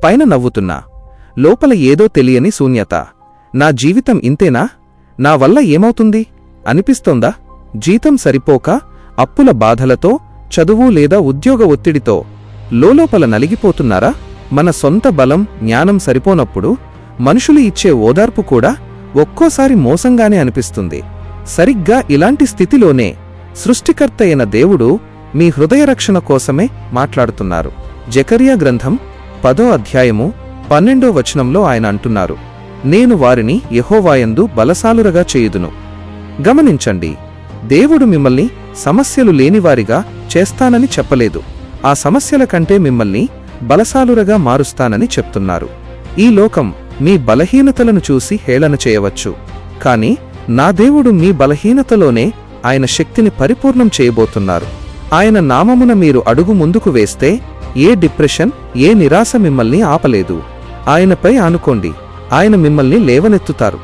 పైన నవ్వుతున్నా లోపల ఏదో తెలియని శూన్యత. నా జీవితం ఇంతేనా? నా వల్ల ఏమవుతుంది అనిపిస్తోందా? జీతం సరిపోక, అప్పుల బాధలతో, చదువు లేదా ఉద్యోగ ఒత్తిడితో లోలోపల నలిగిపోతున్నారా? మన సొంత బలం, జ్ఞానం సరిపోనప్పుడు మనుషులు ఇచ్చే ఓదార్పు కూడా ఒక్కోసారి మోసంగానే అనిపిస్తుంది. సరిగ్గా ఇలాంటి స్థితిలోనే సృష్టికర్తయైన దేవుడు మీ హృదయరక్షణ కోసమే మాట్లాడుతున్నారు. జెకర్యా గ్రంథం 10వ అధ్యాయము 12వ వచనంలో ఆయన అంటున్నారు, నేను వారిని యెహోవాయందు బలశాలురగా చేయుదును. గమనించండి, దేవుడు మిమ్మల్ని సమస్యలు లేనివారిగా చేస్తానని చెప్పలేదు. ఆ సమస్యల కంటే మిమ్మల్ని బలశాలురగా మారుస్తానని చెప్తున్నారు. ఈ లోకం మీ బలహీనతలను చూసి హేళన చేయవచ్చు, కాని నా దేవుడు మీ బలహీనతలోనే ఆయన శక్తిని పరిపూర్ణం చేయబోతున్నారు. ఆయన నామమున మీరు అడుగు ముందుకు వేస్తే ఏ డిప్రెషన్, ఏ నిరాశ మిమ్మల్ని ఆపలేదు. ఆయనపై ఆనుకోండి, ఆయన మిమ్మల్ని లేవనెత్తుతారు.